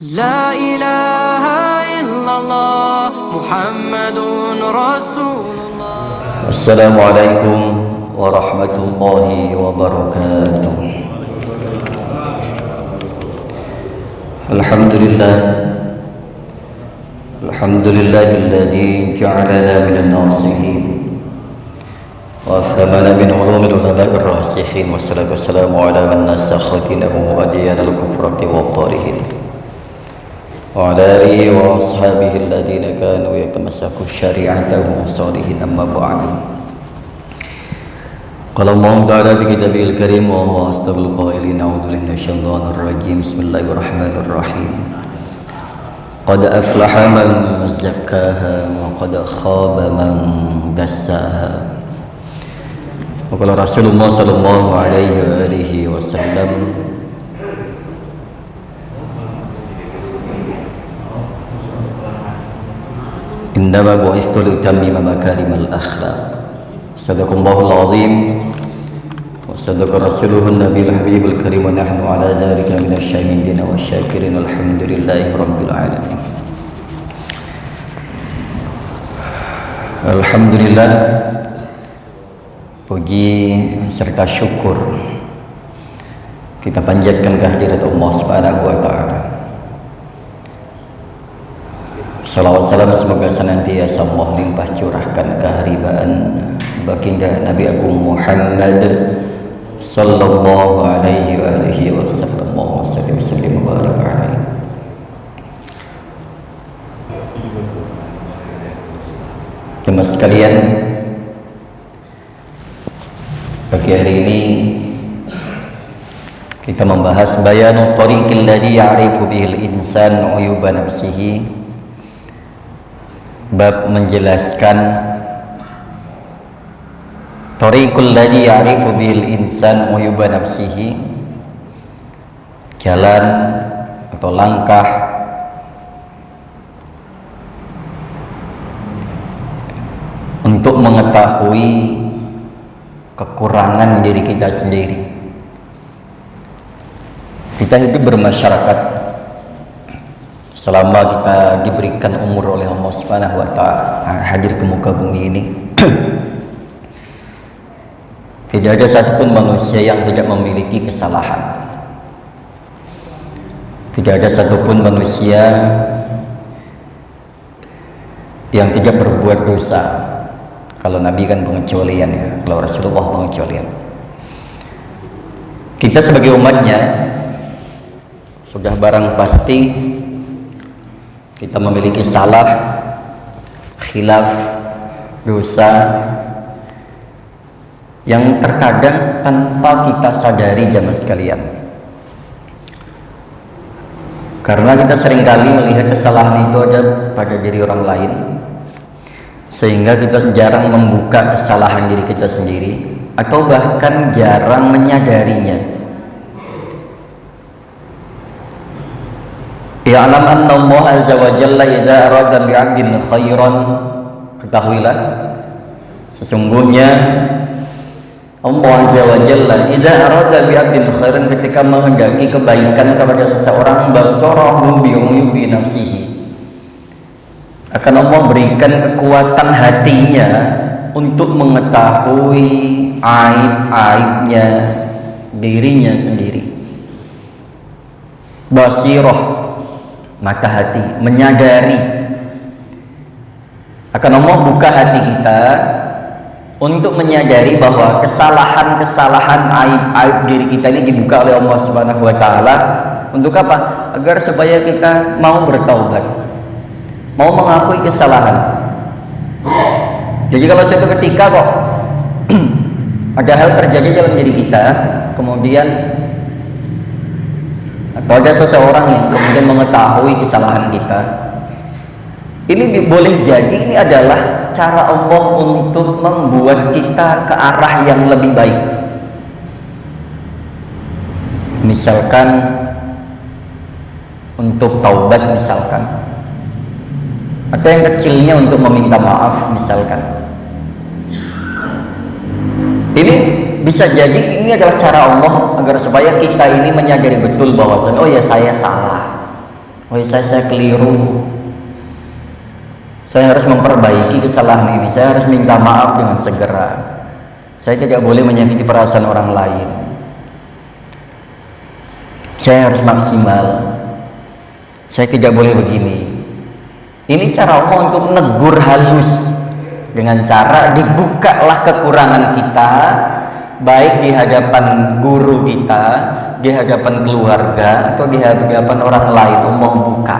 لا إله إلا الله محمد رسول الله. السلام عليكم ورحمة الله وبركاته. الحمد لله الذي جعلنا من الناصحين وفهمنا من علوم العلماء الراسخين، والصلاة والسلام على من نسخ دينه وديان الكفرة والطارئين وعلى آله وأصحابه الذين كانوا يتمسكوا شريعته صالحين. أما بعد، قال الله تعالى في كتابه الكريم وهو أصدق القائلين: أعوذ بالله من الشيطان الرجيم، بسم الله الرحمن الرحيم. قد أفلح من زكاها وقد خاب من دساها. وقال رسول الله صلى الله عليه وآله وسلم: إنما بعثت لأتمم مكارم الأخلاق. صدق الله العظيم وصدق رسوله النبي الحبيب الكريم، ونحن على ذلك من الشاهدين والشاكرين، الحمد لله رب العالمين. Alhamdulillah, puji serta syukur kita panjatkan kehadirat Allah Subhanahu wa taala. Salawat salam semoga senantiasa Allah limpah curahkan keharibaan baginda Nabi Agung Muhammad sallallahu alaihi wa alihi wasallam. Allahumma shalli wa sallim wa barik alaihi. Jemaah sekalian, pagi hari ini kita membahas bayanu tariqil ladzi ya'rifu bihil insan uyuba nafsihi. Bab menjelaskan tariqul ladzi ya'rifu bihil insan uyuba nafsihi, jalan atau langkah untuk mengetahui kekurangan diri kita sendiri. Kita hidup bermasyarakat, selama kita diberikan umur oleh Allah Subhanahu wa taala hadir ke muka bumi ini, tidak ada satupun manusia yang tidak memiliki kesalahan. Tidak ada satupun manusia yang tidak berbuat dosa. Kalau Nabi kan pengecualian ya, kalau Rasulullah pengecualian. Kita sebagai umatnya sudah barang pasti kita memiliki salah, khilaf, dosa yang terkadang tanpa kita sadari jamaah sekalian. Karena kita seringkali melihat kesalahan itu ada pada diri orang lain, sehingga kita jarang membuka kesalahan diri kita sendiri, atau bahkan jarang menyadarinya. Ya'lam anna Allah azza wa jalla idza arada bi'abdin khairan, ketahuilah sesungguhnya Allah azza wa jalla idza arada bi'abdin khairan, ketika menghendaki kebaikan kepada seseorang, basarahu bi'uyubi nafsihi, akan Allah berikan kekuatan hatinya untuk mengetahui aib-aibnya dirinya sendiri. Basirah, mata hati, menyadari. Akan Allah buka hati kita untuk menyadari bahwa kesalahan-kesalahan, aib-aib diri kita ini dibuka oleh Allah Subhanahu wa taala. Untuk apa? Agar supaya kita mau bertaubat, mau mengakui kesalahan. Jadi kalau suatu ketika kok ada hal terjadi dalam diri kita, kemudian atau ada seseorang yang kemudian mengetahui kesalahan kita, ini boleh jadi ini adalah cara Allah untuk membuat kita ke arah yang lebih baik. Misalkan untuk taubat, misalkan, atau yang kecilnya untuk meminta maaf, misalkan. Ini bisa jadi ini adalah cara Allah agar supaya kita ini menyadari betul bahwasan, oh ya, saya salah. oh saya keliru, saya harus memperbaiki kesalahan ini, saya harus minta maaf dengan segera, saya tidak boleh menyakiti perasaan orang lain, saya harus maksimal, saya tidak boleh begini. Ini cara Allah untuk menegur halus dengan cara dibukalah kekurangan kita, baik di hadapan guru kita, di hadapan keluarga, atau di hadapan orang lain. Allah buka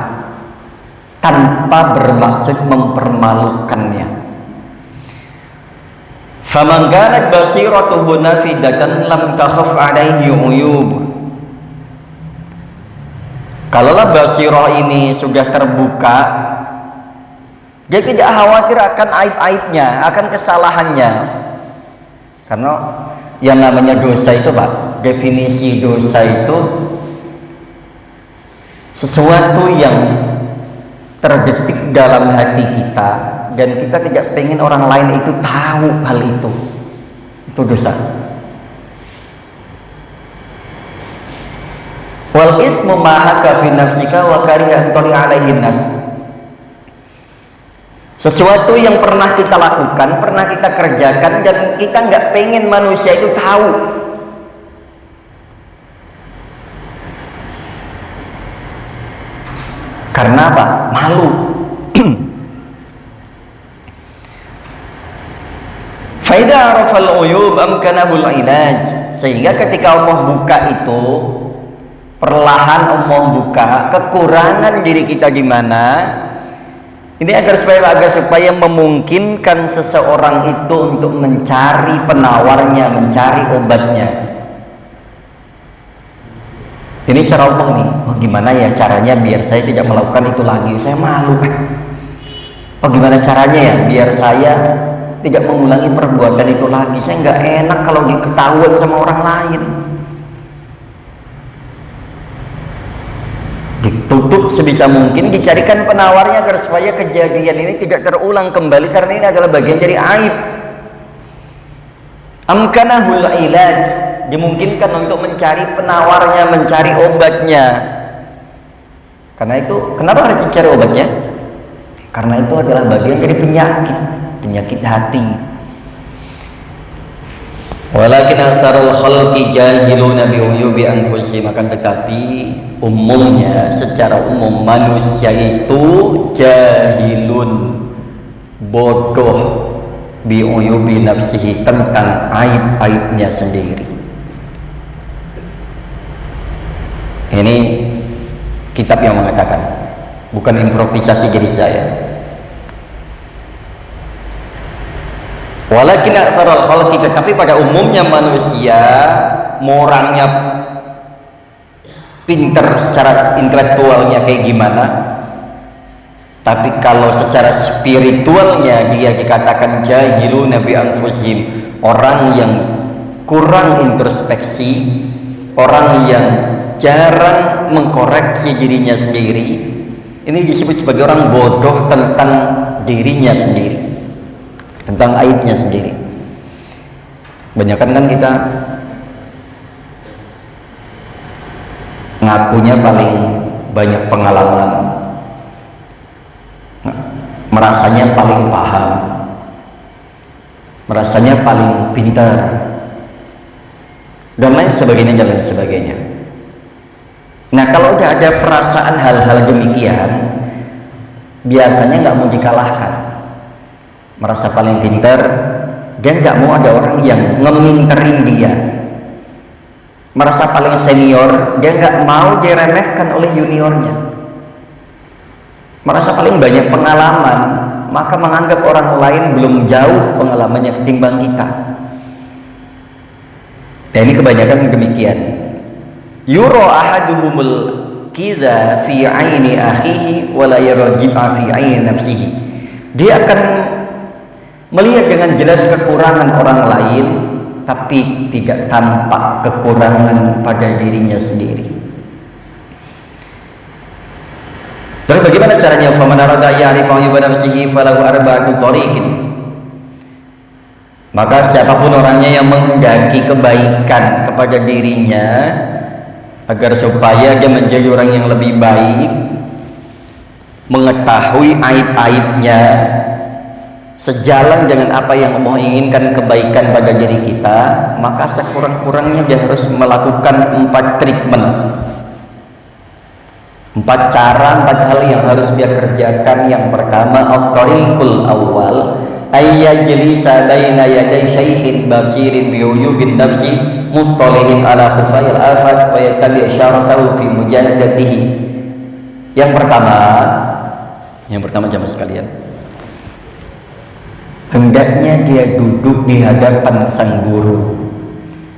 tanpa bermaksud mempermalukannya. Faman kanat basiratuhu nafidatan lam takhaf alaihi uyub. Kalaulah basirah ini sudah terbuka, dia tidak khawatir akan aib-aibnya, akan kesalahannya. Karena yang namanya dosa itu Pak, definisi dosa itu sesuatu yang terdetik dalam hati kita dan kita tidak pengen orang lain itu tahu hal itu dosa. Wal ismu ma haka fi nafsika wa kariha an tali alaihi nas. Sesuatu yang pernah kita lakukan, pernah kita kerjakan dan kita nggak pengen manusia itu tahu. Karena apa? Malu. Faida arafal uyub amkanahul ilaj. Sehingga ketika Allah buka itu, perlahan Allah buka kekurangan diri kita di mana. Ini agar supaya memungkinkan seseorang itu untuk mencari penawarnya, mencari obatnya. Ini cara Allah nih. Oh gimana ya caranya biar saya tidak melakukan itu lagi? Saya malu. Oh gimana caranya ya biar saya tidak mengulangi perbuatan itu lagi? Saya nggak enak kalau diketahuan sama orang lain. Ditutup sebisa mungkin, dicarikan penawarnya agar supaya kejadian ini tidak terulang kembali, karena ini adalah bagian dari aib. Amkanahul ilaj, dimungkinkan untuk mencari penawarnya, mencari obatnya. Karena itu, kenapa harus dicari obatnya? Karena itu adalah bagian dari penyakit hati. Walakin aksarul khalqi jahiluna bi uyubi anfusihim, akan tetapi umumnya, secara umum manusia itu jahilun, bodoh, bi uyubi nafsihi, tentang aib-aibnya sendiri. Ini kitab yang mengatakan, bukan improvisasi dari saya. Walakin aksarul khalqi, tetapi pada umumnya manusia, orangnya pinter secara intelektualnya kayak gimana, tapi kalau secara spiritualnya dia dikatakan jahiluna bi anfusihim, orang yang kurang introspeksi, orang yang jarang mengkoreksi dirinya sendiri. Ini disebut sebagai orang bodoh tentang dirinya sendiri, tentang aibnya sendiri. Banyakan kan kita ngakunya paling banyak pengalaman, merasanya paling paham, merasanya paling pintar, dan lain sebagainya, dan lain sebagainya. Nah kalau udah ada perasaan hal-hal demikian, biasanya nggak mau dikalahkan, merasa paling pintar, dia nggak mau ada orang yang ngeminterin dia, merasa paling senior, dia nggak mau diremehkan oleh juniornya, merasa paling banyak pengalaman, maka menganggap orang lain belum jauh pengalamannya ketimbang kita. Dan ini kebanyakan demikian. Yuro ahaduhumul kiza fi aini akhihi wa la yarji'a fi aini nafsihi. Dia akan melihat dengan jelas kekurangan orang lain, tapi tidak tampak kekurangan pada dirinya sendiri. Terus bagaimana caranya? Faman arada ya'rifa ayuba nafsihi falahu arba'atu thariqin. Maka siapapun orangnya yang menghendaki kebaikan kepada dirinya, agar supaya dia menjadi orang yang lebih baik, mengetahui aib-aibnya, sejalan dengan apa yang Allah inginkan kebaikan pada diri kita, maka sekurang-kurangnya dia harus melakukan 4 treatment, 4 cara, 4 hal yang harus dia kerjakan. Yang pertama, at-tariqul awal ayyajlisa baina yaday syaikhin basirin biuyubin nafsi muttali'in ala khufayil afat wa yatabi' syaratahu fi mujahadatihi. Yang pertama jamaah sekalian, hendaknya dia duduk di hadapan sang guru,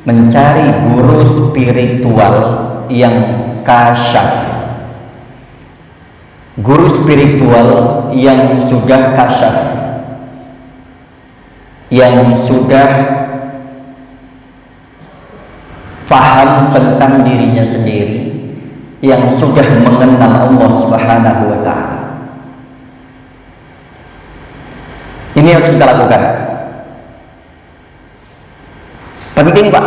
mencari guru spiritual yang kasyaf, guru spiritual yang sudah kasyaf, yang sudah paham tentang dirinya sendiri, yang sudah mengenal Allah Subhanahu wa ta'ala. Ini harus kita lakukan. Penting Pak,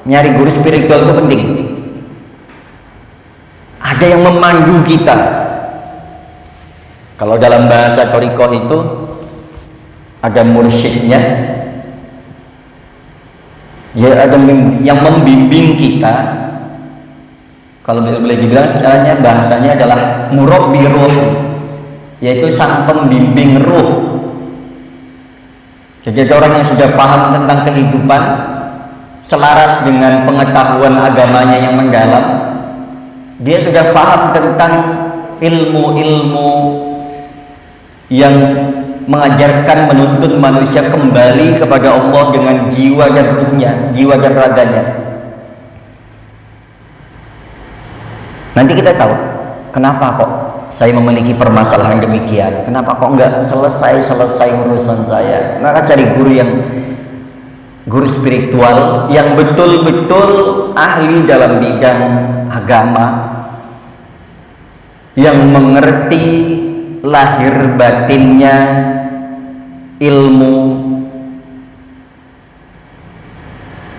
nyari guru spiritual itu penting. Ada yang memandu kita. Kalau dalam bahasa thariqah itu ada mursyidnya, ya, ada yang membimbing kita. Kalau boleh dibilang caranya, bahasanya adalah murabbi ruh, yaitu sang pembimbing ruh. Jadi ada orang yang sudah paham tentang kehidupan, selaras dengan pengetahuan agamanya yang mendalam. Dia sudah paham tentang ilmu-ilmu yang mengajarkan, menuntun manusia kembali kepada Allah dengan jiwa dan ruhnya, jiwa dan raganya. Nanti kita tahu kenapa kok saya memiliki permasalahan demikian, kenapa kok enggak selesai urusan saya. Maka cari guru spiritual yang betul-betul ahli dalam bidang agama, yang mengerti lahir batinnya ilmu,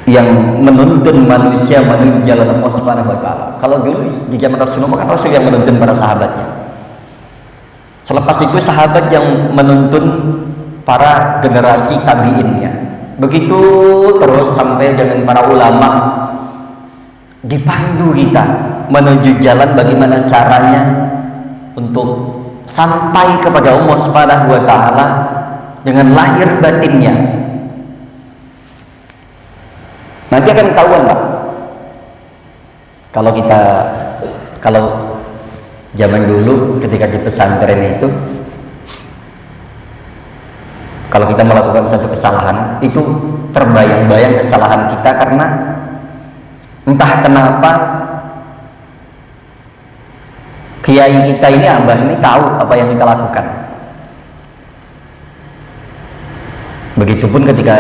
yang menuntun manusia menuju jalan Allah Subhanahu wa ta'ala. Kalau dulu di zaman Rasulullah kan Rasul yang menuntun para sahabatnya. Selepas itu sahabat yang menuntun para generasi tabi'innya. Begitu terus sampai dengan para ulama, dipandu kita menuju jalan bagaimana caranya untuk sampai kepada Allah Subhanahu wa ta'ala dengan lahir batinnya. Nanti akan ketahuan Pak. Kalau zaman dulu ketika di pesantren itu, kalau kita melakukan satu kesalahan, itu terbayang-bayang kesalahan kita karena entah kenapa kiai kita ini, abah ini tahu apa yang kita lakukan. Begitupun ketika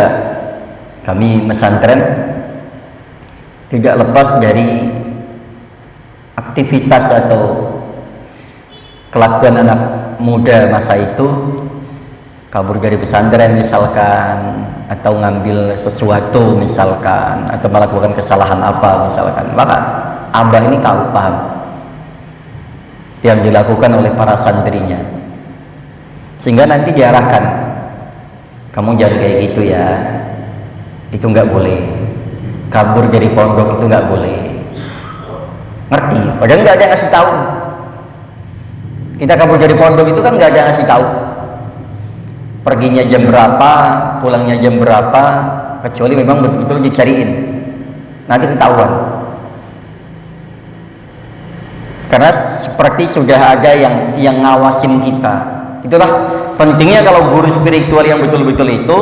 kami pesantren, tidak lepas dari aktivitas atau kelakuan anak muda masa itu, kabur dari pesantren misalkan, atau ngambil sesuatu misalkan, atau melakukan kesalahan apa misalkan. Maka abah ini tahu, paham yang dilakukan oleh para santrinya, sehingga nanti diarahkan, kamu jangan kayak gitu ya, itu nggak boleh, kabur dari pondok itu nggak boleh. Ngerti? Padahal nggak ada yang ngasih tahu. Kita kabur dari pondok itu kan nggak ada yang ngasih tahu. Perginya jam berapa, pulangnya jam berapa, kecuali memang betul-betul dicariin. Nanti ketahuan. Karena seperti sudah ada yang ngawasin kita. Itulah pentingnya kalau guru spiritual yang betul-betul itu,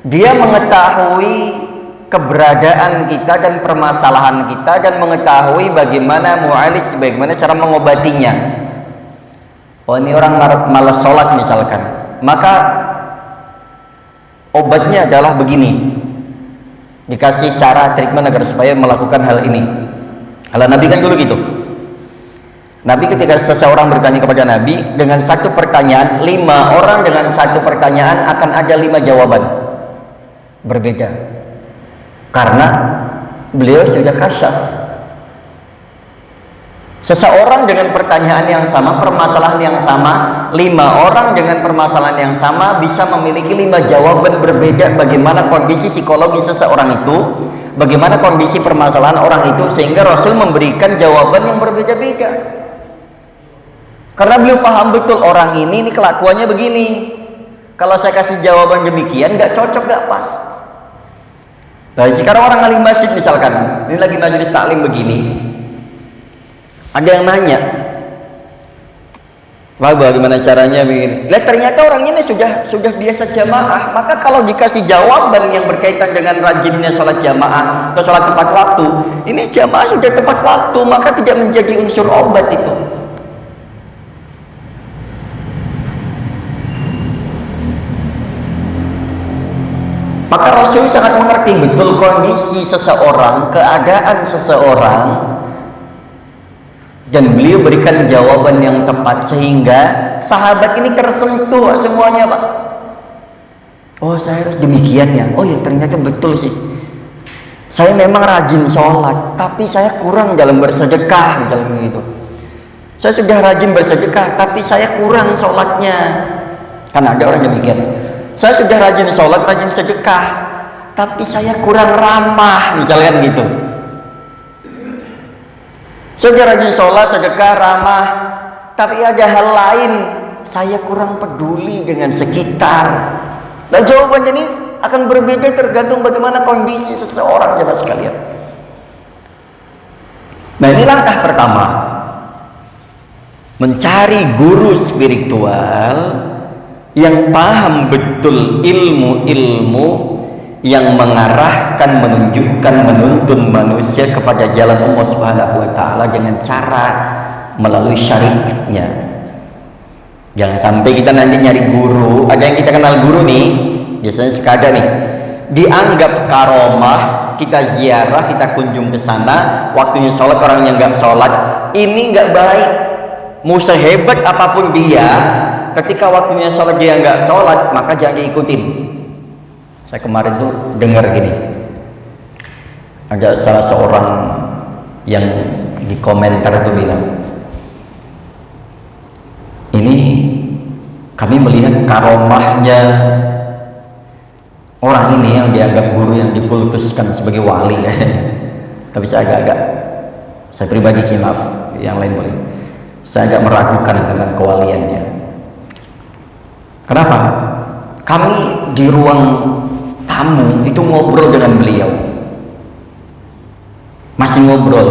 dia mengetahui keberadaan kita dan permasalahan kita, dan mengetahui bagaimana mu'alij, bagaimana cara mengobatinya. Oh, ini orang malas sholat misalkan, maka obatnya adalah begini, dikasih cara treatment agar supaya melakukan hal ini. Kalau Nabi kan dulu gitu. Nabi ketika seseorang bertanya kepada Nabi dengan satu pertanyaan, 5 orang dengan satu pertanyaan akan ada 5 jawaban berbeda, karena beliau sudah kasyaf, Seseorang dengan pertanyaan yang sama, permasalahan yang sama, 5 orang dengan permasalahan yang sama bisa memiliki 5 jawaban berbeda bagaimana kondisi psikologi seseorang itu, bagaimana kondisi permasalahan orang itu, sehingga Rasul memberikan jawaban yang berbeda-beda. Karena beliau paham betul orang ini kelakuannya begini. Kalau saya kasih jawaban demikian nggak cocok, nggak pas. Nah, sekarang orang alim masjid misalkan, ini lagi majelis taklim begini. Ada yang nanya, wah bagaimana caranya begini? Lihat ternyata orangnya ini sudah biasa jamaah. Maka kalau dikasih jawaban yang berkaitan dengan rajinnya sholat jamaah atau sholat tepat waktu, ini jamaah sudah tepat waktu, maka tidak menjadi unsur obat itu. Maka Rasul sangat mengerti betul kondisi seseorang, keadaan seseorang, dan beliau berikan jawaban yang tepat sehingga sahabat ini tersentuh semuanya, Pak. Oh, saya harus demikian ya. Oh ya, ternyata betul sih. Saya memang rajin sholat, tapi saya kurang dalam bersedekah, misalnya gitu. Saya sudah rajin bersedekah, tapi saya kurang sholatnya. Karena ada orang yang demikian. Saya sudah rajin sholat, rajin sedekah, tapi saya kurang ramah, misalkan gitu. Sudah rajin sholat, sedekah, ramah, tapi ada hal lain, saya kurang peduli dengan sekitar. Nah, jawabannya ini akan berbeda tergantung bagaimana kondisi seseorang, jemaah sekalian. Nah, ini langkah pertama, mencari guru spiritual yang paham betul ilmu-ilmu yang mengarahkan, menunjukkan, menuntun manusia kepada jalan Allah Subhanahu wa taala dengan cara melalui syariatnya. Jangan sampai kita nanti nyari guru, ada yang kita kenal guru nih, biasanya suka ada nih, dianggap karomah, kita ziarah, kita kunjung ke sana, waktunya sholat orangnya nggak sholat, ini nggak baik. Mau sehebat apapun dia, ketika waktunya sholat dia nggak sholat, maka jangan diikutin. Saya kemarin tuh dengar gini, ada salah seorang yang di komentar itu bilang, ini kami melihat karomahnya orang ini yang dianggap guru yang dikultuskan sebagai wali ya. Tapi saya agak-agak, saya pribadi sih, maaf, yang lain boleh, saya agak meragukan tentang kewaliannya. Kenapa? Kami di ruang tamu itu ngobrol dengan beliau, masih ngobrol.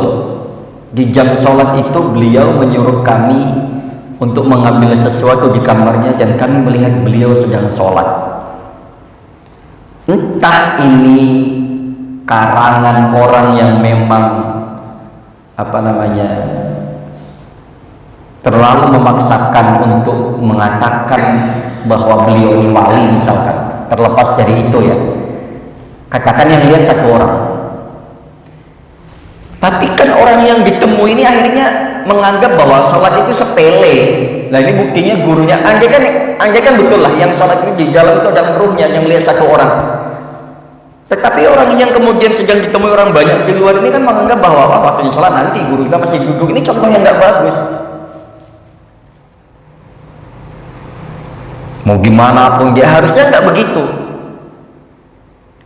Di jam sholat itu beliau menyuruh kami untuk mengambil sesuatu di kamarnya dan kami melihat beliau sedang sholat. Entah ini karangan orang yang memang terlalu memaksakan untuk mengatakan bahwa beliau ini wali misalkan. Terlepas dari itu ya, katakan yang lihat satu orang, tapi kan orang yang ditemui ini akhirnya menganggap bahwa sholat itu sepele. Nah, ini buktinya gurunya, andai kan betul lah yang sholat itu di dalam itu dalam ruhnya yang lihat satu orang. Tetapi orang yang kemudian sedang ditemui orang banyak di luar ini kan menganggap bahwa waktunya sholat nanti, guru kita masih duduk. Ini contoh yang nggak bagus. Mau gimana pun dia harusnya nggak begitu.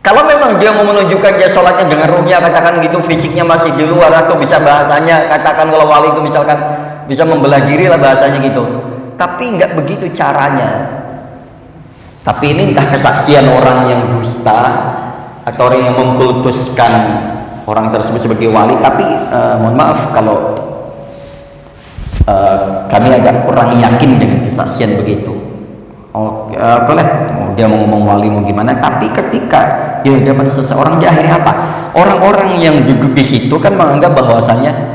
Kalau memang dia mau menunjukkan dia sholatnya dengan ruhnya, katakan gitu, fisiknya masih di luar, atau bisa bahasanya, katakan kalau wali itu misalkan bisa membelah diri lah bahasanya gitu. Tapi nggak begitu caranya. Tapi ini entah kesaksian orang yang dusta atau orang yang mengkultuskan orang tersebut sebagai wali. Tapi mohon maaf kalau kami agak kurang yakin dengan kesaksian begitu. Boleh dia mau ngomong wali mau gimana, tapi ketika di hadapan seseorang dia akhirnya apa? Orang-orang yang duduk di situ kan menganggap bahwasanya,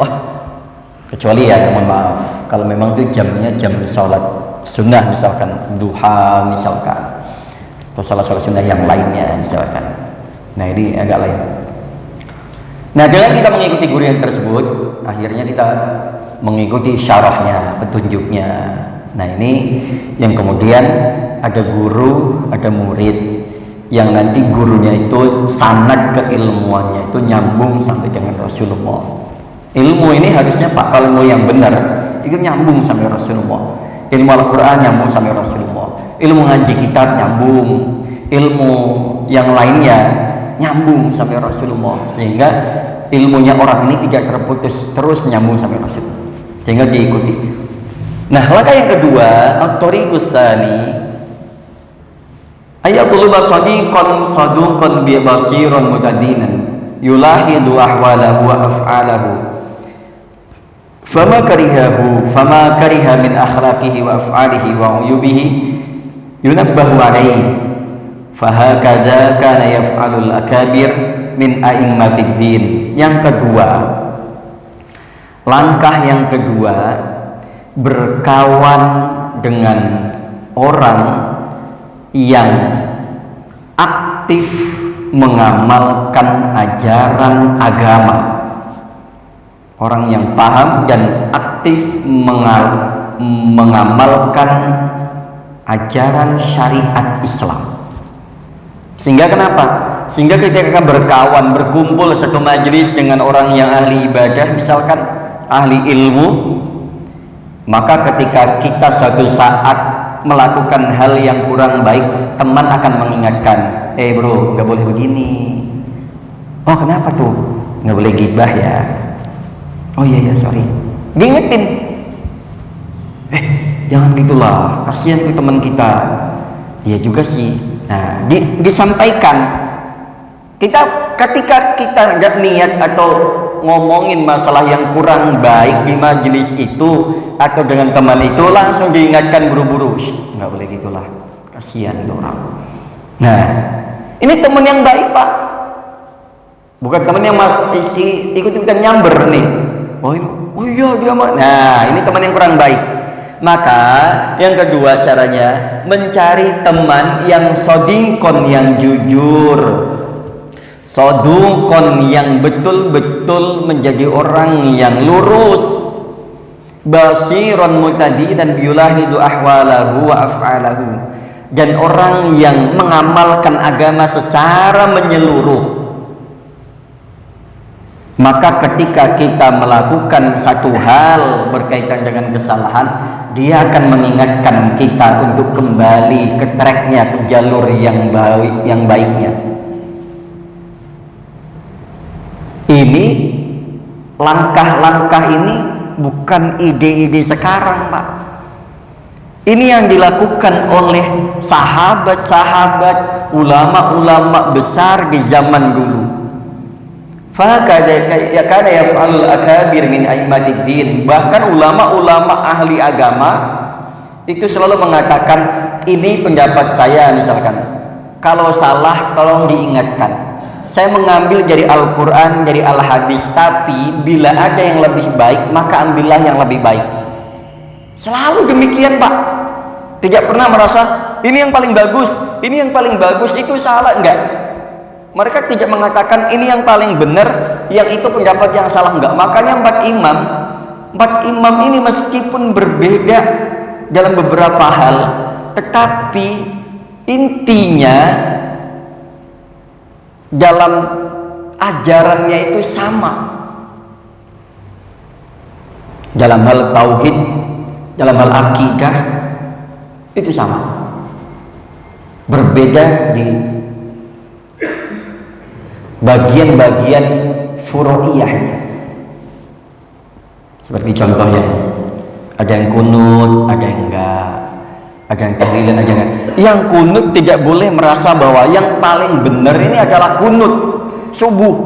kecuali ya mohon maaf, kalau memang itu jamnya jam sholat sunnah misalkan duha misalkan, atau sholat sunnah yang lainnya misalkan. Nah, ini agak lain. Nah, dengan kita mengikuti guru yang tersebut, akhirnya kita mengikuti syarahnya, petunjuknya. Nah, ini yang kemudian ada guru, ada murid, yang nanti gurunya itu sanad keilmuannya itu nyambung sampai dengan Rasulullah. Ilmu ini harusnya Pak, kalau ilmu yang benar itu nyambung sampai Rasulullah. Ilmu Al-Quran nyambung sampai Rasulullah. Ilmu ngaji kitab nyambung. Ilmu yang lainnya nyambung sampai Rasulullah. Sehingga ilmunya orang ini tidak terputus, terus nyambung sampai Rasulullah. Sehingga diikuti. Nah, langkah yang kedua, at-thariqus tsani ayatul basadiqan saduqan bi basiran mutadinan yulahidu ahwalahu wa af'alahu fama kariha min akhlaqihi wa af'alihi wa uyubihi yunabbahu alaihi fahakadha kana yaf'alul akabir min a'immatid din. Yang kedua, langkah yang kedua, berkawan dengan orang yang aktif mengamalkan ajaran agama, orang yang paham dan aktif mengamalkan ajaran syariat Islam. Sehingga kenapa? Sehingga ketika berkawan, berkumpul satu majelis dengan orang yang ahli ibadah, misalkan ahli ilmu, maka ketika kita suatu saat melakukan hal yang kurang baik, teman akan mengingatkan, bro, nggak boleh begini. Oh, kenapa tuh? Nggak boleh gibah ya. Oh iya ya, sorry. Diingetin. Jangan gitulah, kasihan tuh teman kita. Iya juga sih. Nah, disampaikan. Ketika kita nggak niat atau ngomongin masalah yang kurang baik di majelis itu atau dengan teman itu, langsung diingatkan buru-buru, nggak boleh gitulah, kasihan orang. Nah, ini teman yang baik Pak, bukan teman yang ikut-ikutan nyamber nih. Oh iya dia mah. Nah, ini teman yang kurang baik. Maka yang kedua caranya, mencari teman yang sodikon, yang jujur, sodukon, yang betul-betul menjadi orang yang lurus, basiron mutadi dan biulahidu ahwalahu wa af'alahu, dan orang yang mengamalkan agama secara menyeluruh. Maka ketika kita melakukan satu hal berkaitan dengan kesalahan, dia akan mengingatkan kita untuk kembali ke tracknya, ke jalur yang baiknya. Ini langkah-langkah ini bukan ide-ide sekarang Pak. Ini yang dilakukan oleh sahabat-sahabat, ulama-ulama besar di zaman dulu. Fakada kana yaf'alul akabir min a'immatid din. Bahkan ulama-ulama ahli agama itu selalu mengatakan, ini pendapat saya misalkan, kalau salah tolong diingatkan. Saya mengambil dari Al-Quran, dari Al-Hadis, tapi bila ada yang lebih baik, maka ambillah yang lebih baik. Selalu demikian Pak. Tidak pernah merasa ini yang paling bagus, ini yang paling bagus, itu salah. Enggak. Mereka tidak mengatakan ini yang paling benar, yang itu pendapat yang salah. Enggak. Makanya empat imam ini meskipun berbeda dalam beberapa hal, tetapi intinya dalam ajarannya itu sama. Dalam hal tauhid, dalam hal akidah itu sama. Berbeda di bagian-bagian furu'iyahnya. Seperti contohnya, ada yang kunut, ada yang enggak, ada yang tahlilan, ada yang enggak. Yang kunut tidak boleh merasa bahwa yang paling benar ini adalah kunut subuh.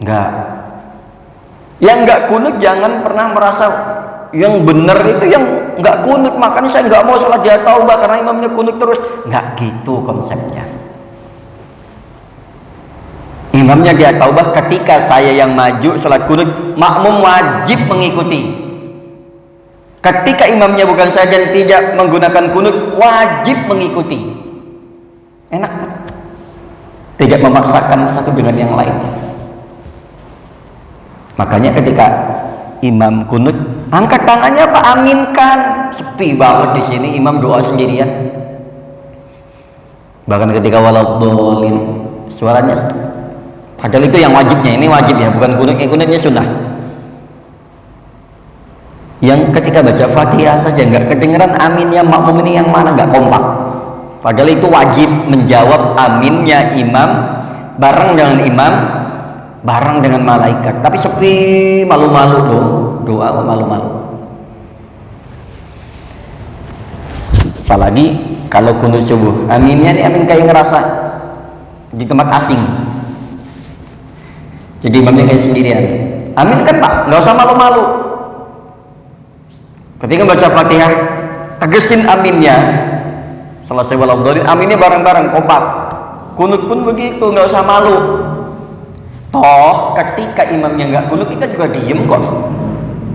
Enggak. Yang enggak kunut jangan pernah merasa yang benar itu yang enggak kunut, makanya saya enggak mau sholat dia taubah karena imamnya kunut terus. Enggak gitu konsepnya. Imamnya dia taubah ketika saya yang maju sholat kunut, makmum wajib mengikuti. Ketika imamnya bukan saya dan tidak menggunakan kunut, wajib mengikuti. Enak kan? Tidak memaksakan satu dengan yang lain. Makanya ketika imam kunut, angkat tangannya Pak, aminkan. Sepi banget di sini, imam doa sendirian. Bahkan ketika waladhdallin, suaranya, padahal itu yang wajibnya, ini wajib ya, bukan kunut, kunutnya sunnah. yang ketika baca Fatihah saja nggak kedengeran aminnya makmum ini yang mana nggak kompak. Padahal itu wajib menjawab aminnya imam bareng dengan imam, bareng dengan malaikat. Tapi sepi, malu-malu dong, doa malu-malu. Apalagi kalau kunut subuh, aminnya nih amin kayak ngerasa di tempat asing. Jadi imamnya kayak sendirian. Amin kan Pak, nggak usah malu-malu. Ketika baca Fatihah, tegesin aminnya. Selesai walauddallin, aminnya bareng-bareng kompak. Kunut pun begitu, nggak usah malu. Toh ketika imamnya nggak kunut, kita juga diem kok,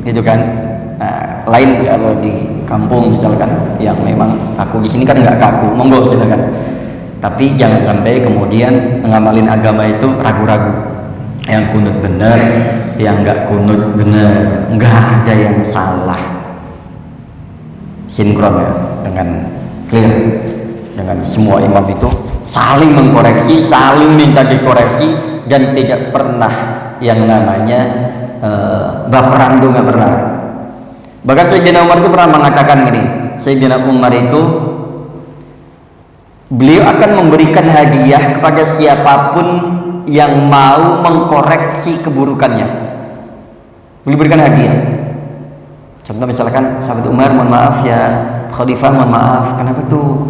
gitu kan. Nah, lain kalau di kampung misalkan, yang memang kaku, di sini kan nggak kaku, monggo silakan. Tapi jangan sampai kemudian mengamalin agama itu ragu-ragu. Yang kunut benar, yang nggak kunut benar, nggak ada yang salah. Sinkron ya, dengan clear, dengan semua imam itu saling mengkoreksi, saling minta dikoreksi, dan tidak pernah yang namanya baperan itu nggak pernah. Bahkan Sayyidina Umar itu pernah mengatakan gini, Sayyidina Umar itu beliau akan memberikan hadiah kepada siapapun yang mau mengkoreksi keburukannya. Beliau berikan hadiah. Contoh misalkan sahabat Umar, mohon maaf ya Khalifah, mohon maaf, kenapa tuh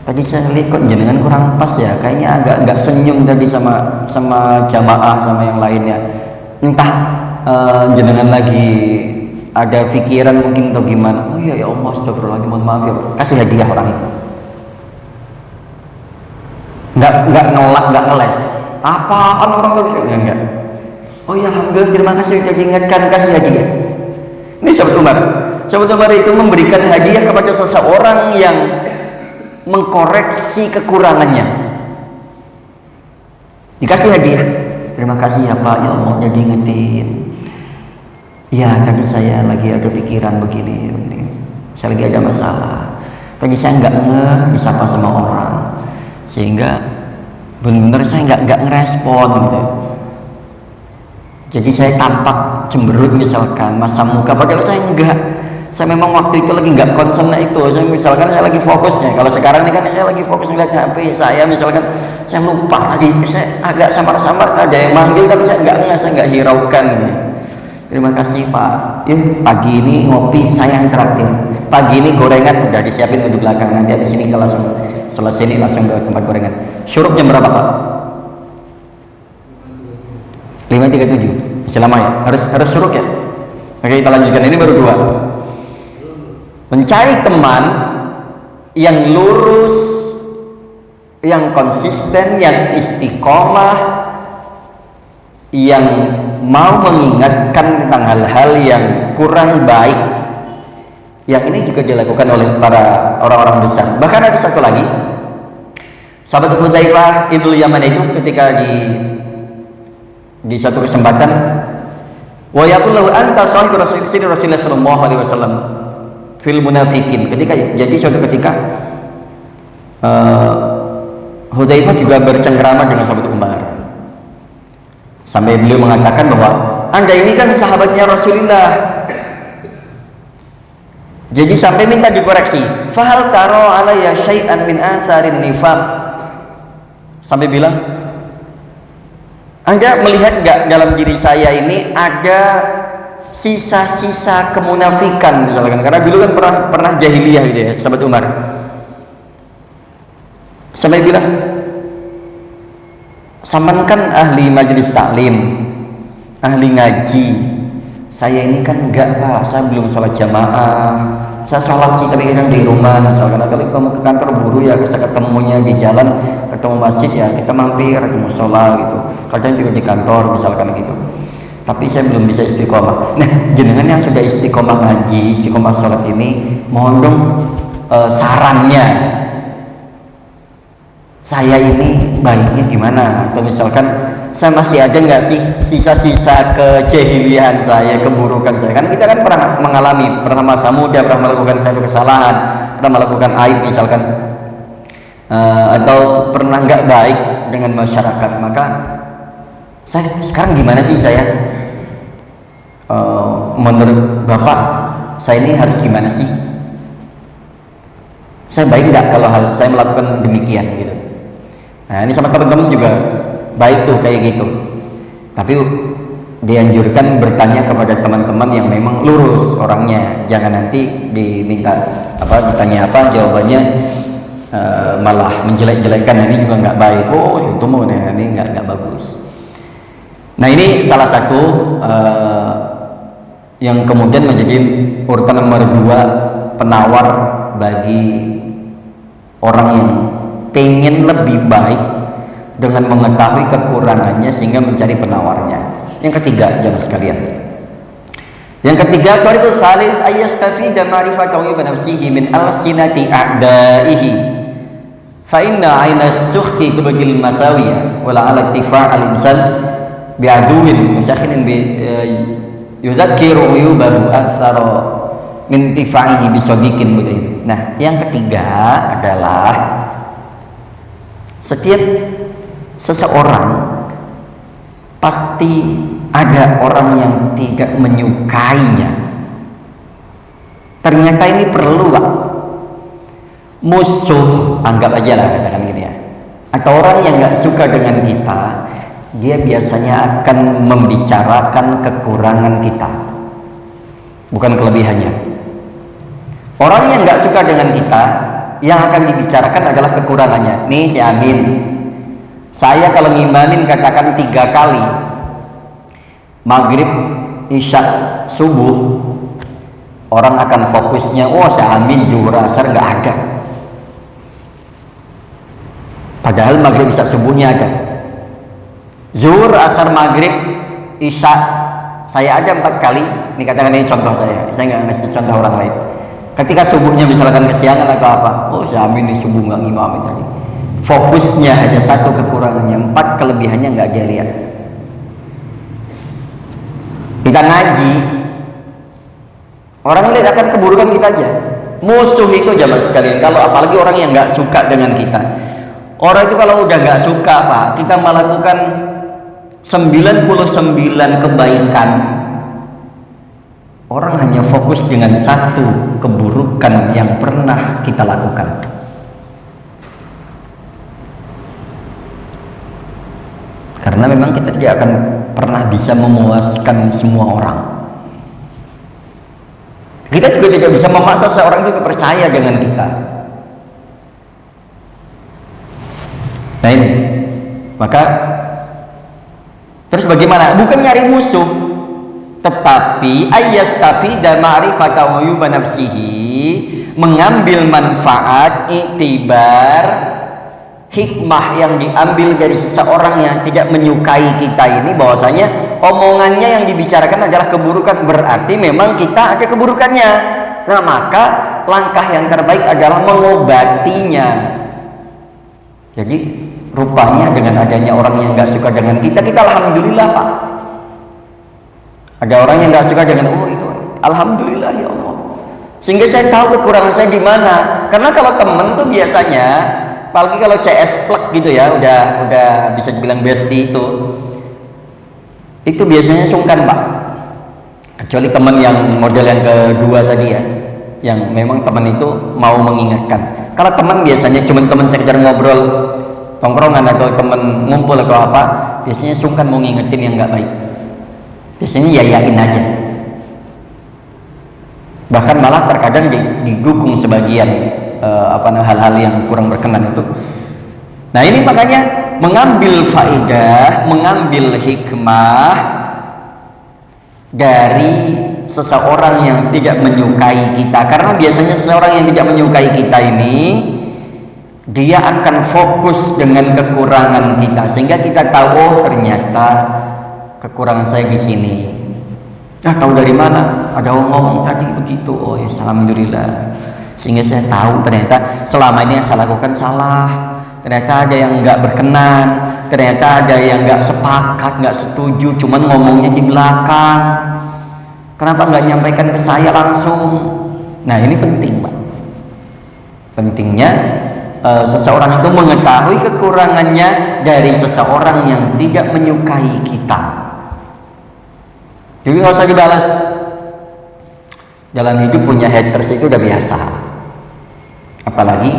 tadi saya lihat kok jenengan kurang pas ya, kayaknya agak nggak senyum tadi sama jamaah, sama yang lainnya. Entah jenengan lagi ada pikiran mungkin atau gimana. Oh iya ya Allah, astagfirullahaladzim, mohon maaf ya. Kasih hadiah orang itu. Nggak ngelak, nggak ngeles. Apaan orang begitu? Ya, enggak. Oh ya alhamdulillah, terima kasih sudah diingatkan, kasih hadiah. Ini sahabat Umar. Sahabat Umar itu memberikan hadiah kepada seseorang yang mengkoreksi kekurangannya. Dikasih hadiah. Terima kasih ya Pak, ya Allah jadi ingetin. Ya tadi saya lagi ada pikiran begini. Saya lagi ada masalah. Tadi saya nggak disapa sama orang, sehingga benar-benar saya nggak ngerespon gitu. Jadi saya tampak cemberut misalkan, masam muka, padahal saya enggak. Saya memang waktu itu lagi nggak concern itu. Misalkan saya lagi fokusnya. Kalau sekarang ini kan saya lagi fokus ngeliat HP saya, misalkan saya lupa lagi, saya agak samar-samar, ada yang manggil tapi saya nggak hiraukan. Terima kasih Pak. Yuk pagi ini ngopi saya yang traktir. Pagi ini gorengan udah disiapin di belakang, nanti habis ini kita langsung selesai ini langsung ke tempat gorengan. Syuruk jam berapa Pak? 5.37. Masih lama ya? Harus syuruk ya? Oke, kita lanjutkan, ini baru 2. Mencari teman yang lurus, yang konsisten, yang istiqomah, yang mau mengingatkan tentang hal-hal yang kurang baik. Yang ini juga dilakukan oleh para orang-orang besar. Bahkan ada satu lagi, sahabat Hudzaifah Ibnu Yaman itu ketika di satu kesempatan, wa yaqulu anta sahibu Rasulullah sallallahu alaihi wasallam fil munafikin. Jadi suatu ketika Hudzaifah juga bercengkrama dengan sahabat Umar. Sampai beliau mengatakan bahwa Anda ini kan sahabatnya Rasulullah. Jadi sampai minta dikoreksi. Fahal taro alayya syai'an min asarin nifaq. Sampai bilang, Anda melihat nggak dalam diri saya ini ada sisa-sisa kemunafikan misalkan, karena dulu kan pernah jahiliyah gitu ya, sahabat Umar. Sampai bilang, Saman kan ahli majelis taklim, ahli ngaji. Saya ini kan enggak Pak, saya belum sholat jamaah. Saya sholat sih tapi kadang di rumah misalkan. Kalau kamu ke kantor buru ya, ketemunya di jalan, ketemu masjid ya kita mampir di musola gitu. Kadang juga di kantor misalkan gitu. Tapi saya belum bisa istiqomah. Nah, jenengan yang sudah istiqomah ngaji, istiqomah sholat ini, mohon dong sarannya. Saya ini baiknya gimana? Atau misalkan saya masih ada nggak sih sisa-sisa kejahilian saya, keburukan saya? Kan kita kan pernah mengalami, pernah masa muda, pernah melakukan satu kesalahan, pernah melakukan aib misalkan, atau pernah nggak baik dengan masyarakat. Maka saya sekarang gimana sih saya? Menurut Bapak saya ini harus gimana sih? Saya baik nggak kalau saya melakukan demikian gitu. Nah ini sama teman-teman juga baik tuh kayak gitu. Tapi dianjurkan bertanya kepada teman-teman yang memang lurus orangnya, jangan nanti ditanya apa jawabannya malah menjelek-jelekkan. Ini juga nggak baik. Oh itu mau ini nggak bagus. Nah ini salah satu yang kemudian menjadi urutan nomor 2 penawar bagi orang yang pengen lebih baik dengan mengetahui kekurangannya sehingga mencari penawarnya. Yang ketiga, jamaah sekalian. Yang ketiga, tariqus salis ayyastafida ma'rifatahu bi nafsihi min alsinati a'daihi. Fa inna 'aina as-sukhti tubdil masawiya wa la 'ala ittifa' al-insan bi'aduwin musakhinin bi yudzakiru uyubahu aksara min intifa'ihi bi sadiqin mudin. Nah, yang ketiga adalah setiap seseorang pasti ada orang yang tidak menyukainya. Ternyata ini perlu, Pak. Musuh, anggap aja lah katakan gini ya. Atau orang yang nggak suka dengan kita, dia biasanya akan membicarakan kekurangan kita, bukan kelebihannya. Orang yang nggak suka dengan kita, yang akan dibicarakan adalah kekurangannya. Nih si Amin, saya kalau ngimanin katakan 3 kali, maghrib, isya, subuh, orang akan fokusnya, oh si Amin zuhur asar nggak ada. Padahal maghrib isya subuhnya ada. Zuhur asar maghrib isya saya ada 4 kali. Ini katakan ini contoh saya nggak ngasih contoh orang lain. Ketika subuhnya misalkan kesiangan atau apa, oh si Amin ini subuh nggak ngimamin tadi. Fokusnya hanya 1 kekurangannya, 4 kelebihannya nggak dia lihat. Kita ngaji, orang lihat akan keburukan kita aja. Musuh itu jamaah sekalian, kalau apalagi orang yang nggak suka dengan kita. Orang itu kalau udah nggak suka, Pak, kita melakukan 99 kebaikan, orang hanya fokus dengan 1 keburukan yang pernah kita lakukan. Karena memang kita tidak akan pernah bisa memuaskan semua orang. Kita juga tidak bisa memaksa seorang itu percaya dengan kita. Nah ini, maka terus bagaimana? Bukan nyari musuh, tetapi ayyastafida ma'rifatahu bi nafsihi, mengambil manfaat, iktibar, hikmah yang diambil dari seseorang yang tidak menyukai kita ini, bahwasanya omongannya yang dibicarakan adalah keburukan, berarti memang kita ada keburukannya. Nah maka langkah yang terbaik adalah mengobatinya. Jadi rupanya dengan adanya orang yang nggak suka dengan kita alhamdulillah, Pak. Ada orang yang nggak suka dengan itu, alhamdulillah ya Allah. Sehingga saya tahu kekurangan saya di mana. Karena kalau temen tuh biasanya, apalagi kalau CS plug gitu ya, udah bisa dibilang bestie itu biasanya sungkan, Pak. Kecuali teman yang model yang kedua tadi ya, yang memang teman itu mau mengingatkan. Kalau teman biasanya cuma teman sekedar ngobrol tongkrongan atau teman ngumpul atau apa, biasanya sungkan mau ngingetin yang nggak baik. Biasanya yayain aja. Bahkan malah terkadang didukung sebagian hal-hal yang kurang berkenan itu. Nah ini makanya mengambil faedah, mengambil hikmah dari seseorang yang tidak menyukai kita. Karena biasanya seseorang yang tidak menyukai kita ini, dia akan fokus dengan kekurangan kita, sehingga kita tahu, oh ternyata kekurangan saya di sini. Nah, tahu dari mana? Ada orang ngomong tadi begitu. Oh ya, alhamdulillah. Sehingga saya tahu ternyata selama ini yang saya lakukan salah. Ternyata ada yang nggak berkenan. Ternyata ada yang nggak sepakat, nggak setuju, cuman ngomongnya di belakang. Kenapa nggak nyampaikan ke saya langsung? Nah, ini penting, Pak. Pentingnya seseorang itu mengetahui kekurangannya dari seseorang yang tidak menyukai kita. Jadi nggak usah dibalas. Dalam hidup punya haters itu udah biasa. Apalagi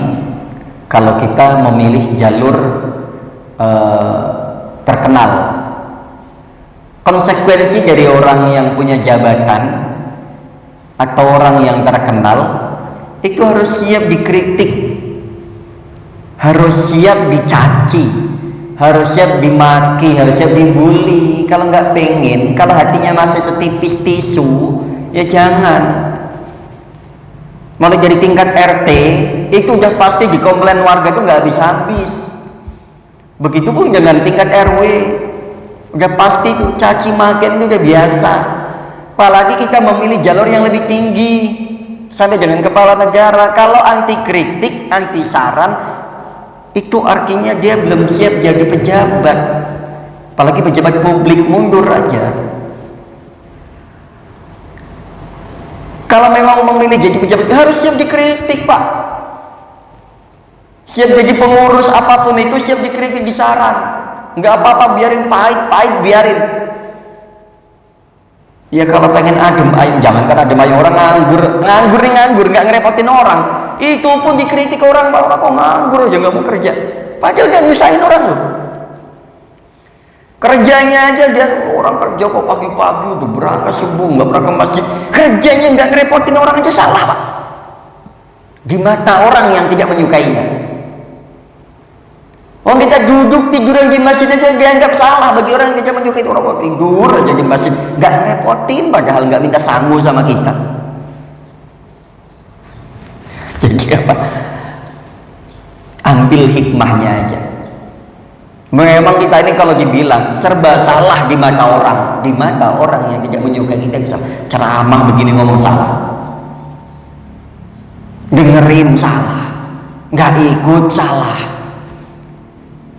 kalau kita memilih jalur terkenal. Konsekuensi dari orang yang punya jabatan atau orang yang terkenal itu harus siap dikritik, harus siap dicaci, harus siap dimaki, harus siap dibully. Kalau nggak pengen, kalau hatinya masih setipis tisu, ya jangan. Mulai dari tingkat RT itu udah pasti dikomplain warga itu nggak habis-habis. Begitupun dengan tingkat RW, udah pasti tuh caci makian itu udah biasa. Apalagi kita memilih jalur yang lebih tinggi sampai dengan kepala negara. Kalau anti kritik, anti saran, itu artinya dia belum siap jadi pejabat. Apalagi pejabat publik, mundur aja. Kalau memang memilih jadi pejabat harus siap dikritik, Pak. Siap jadi pengurus apapun itu, siap dikritik, disaran. Nggak apa-apa, biarin pahit biarin. Ya kalau pengen adem ayem, jangan kan adem ayem. Orang nganggur, nggak ngerepotin orang. Itu pun dikritik orang, Pak. Orang kok nganggur aja nggak mau kerja. Padahal nggak nyusahin orang loh. Kerjanya aja dia, orang kerja kok pagi-pagi udah berangkat subuh nggak pernah ke masjid, kerjanya nggak ngerepotin orang aja salah, Pak. Di mata orang yang tidak menyukainya. Oh, kita duduk tiduran di masjid aja dianggap salah bagi orang yang tidak menyukai. Orang kok tidur aja di masjid nggak ngerepotin, padahal nggak minta sangu sama kita. Jadi apa? Ambil hikmahnya aja. Memang kita ini kalau dibilang serba salah di mata orang yang tidak menyukai kita, bisa ceramah begini ngomong salah, dengerin salah, nggak ikut salah.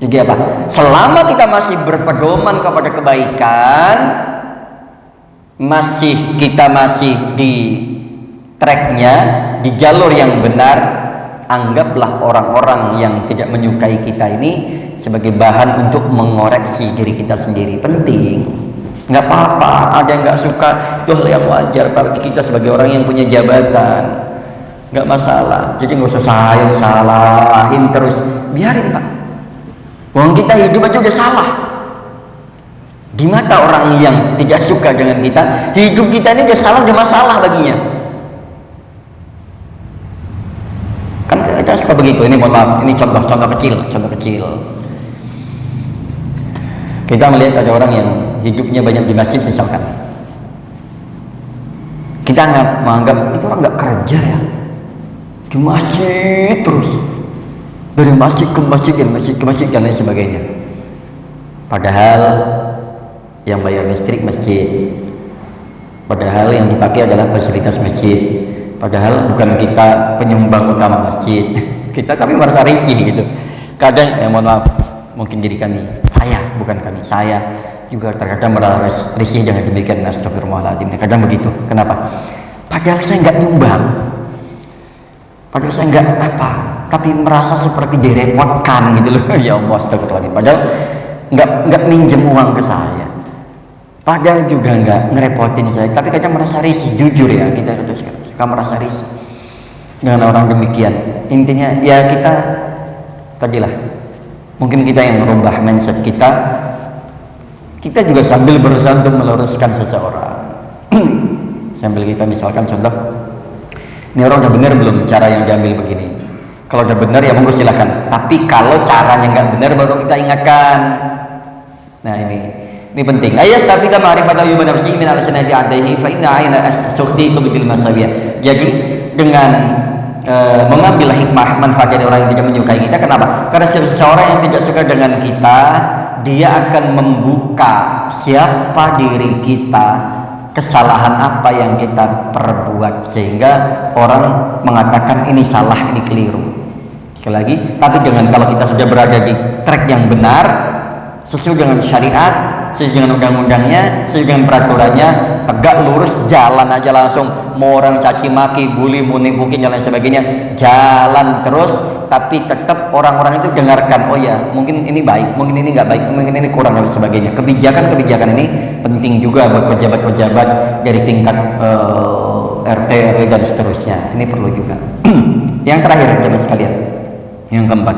Jadi apa? Selama kita masih berpedoman kepada kebaikan, kita masih di tracknya, di jalur yang benar, anggaplah orang-orang yang tidak menyukai kita ini sebagai bahan untuk mengoreksi diri kita sendiri. Penting, nggak apa-apa ada yang nggak suka, itu hal yang wajar. Apalagi kita sebagai orang yang punya jabatan, nggak masalah. Jadi nggak usah salahin terus, biarin, Pak. Wong kita hidup aja udah salah di mata orang yang tidak suka dengan kita. Hidup kita ini udah salah, udah masalah baginya. Kan kita suka begitu. Ini mohon maaf, ini contoh kecil. Kita melihat ada orang yang hidupnya banyak di masjid misalkan. Kita menganggap itu orang nggak kerja ya, di masjid terus, dari masjid ke masjid, dan lain sebagainya. Padahal yang bayar listrik masjid, padahal yang dipakai adalah fasilitas masjid, padahal bukan kita penyumbang utama masjid. Kita tapi merasa risih gitu. Kadang mohon maaf, mungkin jadi saya juga terkadang merasa risih dengan demikian. Astagfirullahaladzim. Kadang begitu. Kenapa? Padahal saya nggak nyumbang, padahal saya nggak apa, tapi merasa seperti direpotkan gitu loh. Ya Allah, astagfirullahaladzim. Padahal nggak minjem uang ke saya, padahal juga nggak ngerepotin saya, tapi kadang merasa risih. Jujur ya, kita suka merasa risih dengan orang demikian. Intinya ya kita tadilah, mungkin kita yang merubah mindset kita juga sambil berusaha untuk meluruskan seseorang. Sambil kita misalkan contoh, ini orang udah benar belum cara yang diambil begini. Kalau udah benar ya monggo silakan, tapi kalau caranya nggak benar baru kita ingatkan. Nah ini penting. Ayas tapi kita ma'rifat ayyuban nafsi min al-sanati adaihi fa inna ayna as-sukhti tubil masawiyah. Jadi dengan mengambil hikmah manfaat dari orang yang tidak menyukai kita. Kenapa? Karena seseorang yang tidak suka dengan kita, dia akan membuka siapa diri kita, kesalahan apa yang kita perbuat, sehingga orang mengatakan ini salah, ini keliru. Sekali lagi, tapi kalau kita sudah berada di track yang benar, sesuai dengan syariat, sesuai dengan undang-undangnya, sesuai dengan peraturannya, tegak lurus, jalan aja langsung. Mau orang caci maki, bully, mau nimpukin, dan lain sebagainya, jalan terus. Tapi tetap orang-orang itu dengarkan, oh ya mungkin ini baik, mungkin ini nggak baik, mungkin ini kurang, dan sebagainya. Kebijakan ini penting juga buat pejabat-pejabat dari tingkat RT, RT RW dan seterusnya. Ini perlu juga. Yang terakhir jemaah sekalian, yang keempat,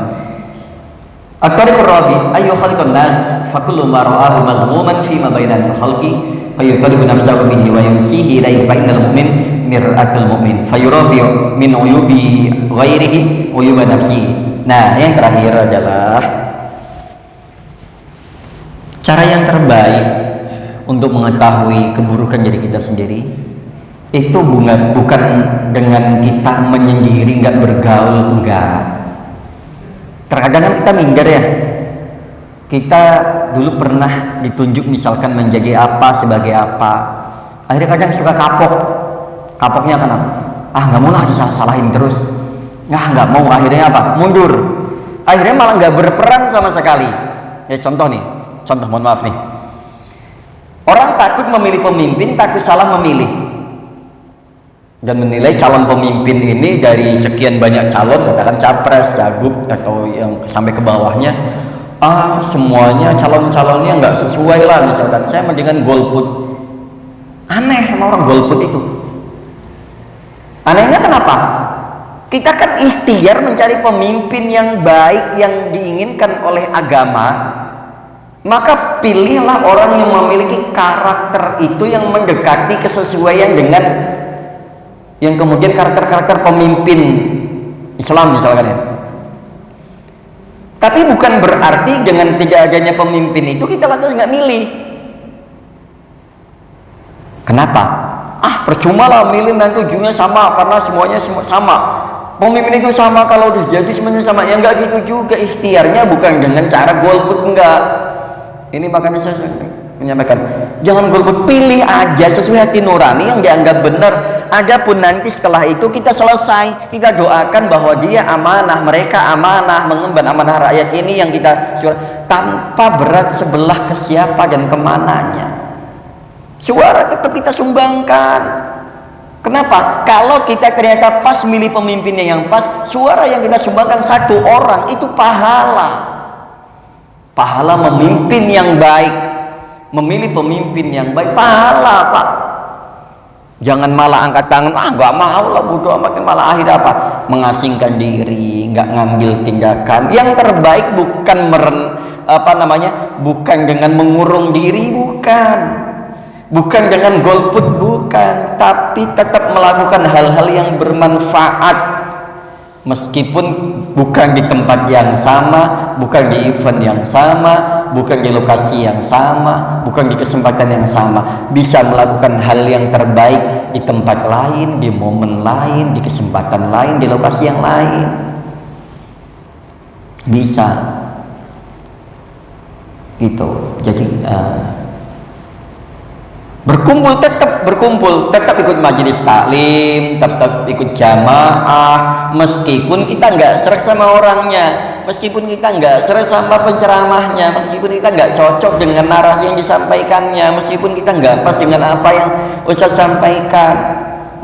at-tariqur rabi ayu khalqun nas fa kullu ma ra'ahu mazmuman fi ma bainal khalqi fa yutalibu nafsahu bihi wa yunsihi ilayhi fa innal mu'min mir'atul mu'min fa yurabi min uyubi ghairihi wa uyuba nafsihi. Nah, yang terakhir adalah cara yang terbaik untuk mengetahui keburukan diri kita sendiri itu bukan dengan kita menyendiri, nggak bergaul, enggak. Terkadang kan kita minder ya. Kita dulu pernah ditunjuk misalkan menjadi apa, sebagai apa. Akhirnya kadang suka kapok. Kapoknya kenapa? Nggak mau lah disalah-salahin terus. Nggak mau. Akhirnya apa? Mundur. Akhirnya malah nggak berperan sama sekali. Ya contoh mohon maaf nih. Orang takut memilih pemimpin, takut salah memilih. Dan menilai calon pemimpin ini dari sekian banyak calon, katakan capres, cagup, atau yang sampai ke bawahnya, semuanya calon-calonnya nggak sesuai lah, misalkan saya mendingan golput. Aneh sama orang golput itu. Anehnya kenapa? Kita kan ikhtiar mencari pemimpin yang baik, yang diinginkan oleh agama. Maka pilihlah orang yang memiliki karakter itu, yang mendekati kesesuaian dengan yang kemudian karakter-karakter pemimpin Islam misalkan ya. Tapi bukan berarti dengan tidak adanya pemimpin itu kita lantas nggak milih. Kenapa? Percuma lah milih, nanti ujungnya sama, karena semuanya sama. Pemimpin itu sama, kalau udah jadi semuanya sama. Ya nggak gitu juga. Ikhtiarnya bukan dengan cara golput, enggak. Ini makanya saya menyampaikan, jangan golput, pilih aja sesuai hati nurani yang dianggap benar. Adapun nanti setelah itu kita selesai, kita doakan bahwa dia amanah, mereka amanah, mengemban amanah rakyat ini yang kita tanpa berat sebelah ke siapa dan kemananya. Suara tetap kita sumbangkan. Kenapa? Kalau kita ternyata pas milih pemimpinnya yang pas, suara yang kita sumbangkan satu orang itu pahala memimpin yang baik, memilih pemimpin yang baik, pahala Pak. Jangan malah angkat tangan, nggak mau lah, bodoh amat, malah akhirnya apa? Mengasingkan diri, nggak ngambil tindakan. Yang terbaik bukan bukan dengan mengurung diri, bukan dengan golput, bukan, tapi tetap melakukan hal-hal yang bermanfaat. Meskipun bukan di tempat yang sama, bukan di event yang sama, bukan di lokasi yang sama, bukan di kesempatan yang sama, bisa melakukan hal yang terbaik di tempat lain, di momen lain, di kesempatan lain, di lokasi yang lain. Bisa gitu. Jadi berkumpul, tetap ikut majelis taklim, tetap ikut jamaah, meskipun kita nggak serak sama orangnya, meskipun kita nggak serak sama penceramahnya, meskipun kita nggak cocok dengan narasi yang disampaikannya, meskipun kita nggak pas dengan apa yang Ustaz sampaikan,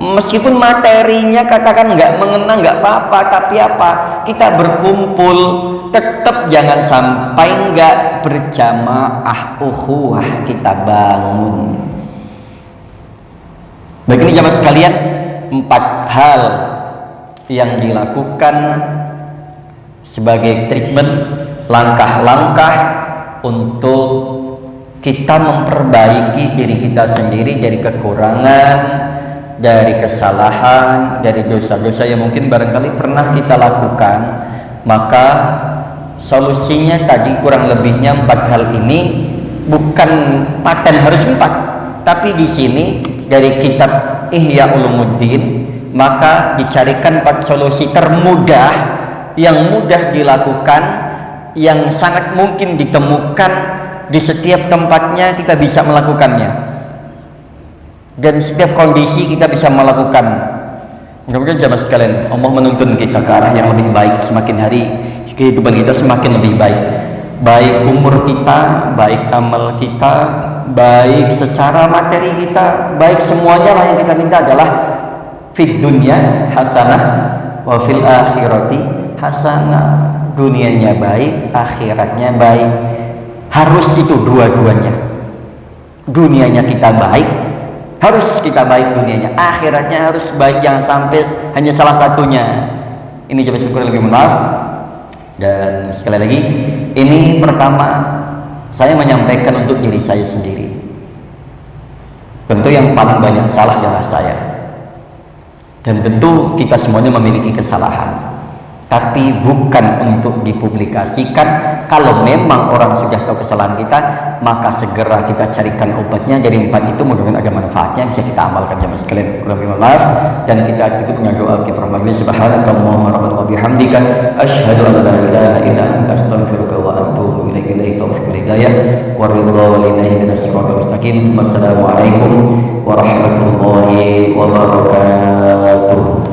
meskipun materinya katakan nggak mengena, nggak apa-apa, tapi apa? Kita berkumpul, tetap jangan sampai nggak berjamaah, ukhuwah kita bangun. Begini jamaah sekalian, 4 hal yang dilakukan sebagai treatment, langkah-langkah untuk kita memperbaiki diri kita sendiri dari kekurangan, dari kesalahan, dari dosa-dosa yang mungkin barangkali pernah kita lakukan. Maka solusinya tadi kurang lebihnya 4 hal ini, bukan paten harus 4, tapi di sini dari kitab Ihya Ulumuddin maka dicarikan 4 solusi termudah yang mudah dilakukan, yang sangat mungkin ditemukan di setiap tempatnya, kita bisa melakukannya dan setiap kondisi kita bisa melakukan. Mudah-mudahan jamaah sekalian Allah menuntun kita ke arah yang lebih baik. Semakin hari kehidupan kita semakin lebih baik, baik umur kita, baik amal kita, baik secara materi kita, baik semuanya lah. Yang kita minta adalah fid dunya hasanah wa fil akhirati hasanah. Dunianya baik, akhiratnya baik. Harus itu dua-duanya. Dunianya kita baik, Harus kita baik dunianya, akhiratnya harus baik, jangan sampai hanya salah satunya. Ini coba syukur lebih maaf. Dan sekali lagi, ini pertama saya menyampaikan untuk diri saya sendiri. Tentu yang paling banyak salah adalah saya. Dan tentu kita semuanya memiliki kesalahan. Tapi bukan untuk dipublikasikan. Kalau memang orang sudah tahu kesalahan kita, maka segera kita carikan obatnya. Jadi 4 itu mudah-mudahan ada manfaatnya, bisa kita amalkan jemaah sekalian. Kurang lebih maaf, dan kita tutup dengan doa kifarah majlis. Subhanakallahumma rabbana wa bihamdika asyhadu an la ilaha illa anta astaghfiruka wa atubu ilaik. Taufiq hidayah wa ridha wa lillahi minas siratal mustaqim. Wassalamualaikum warahmatullahi wabarakatuh.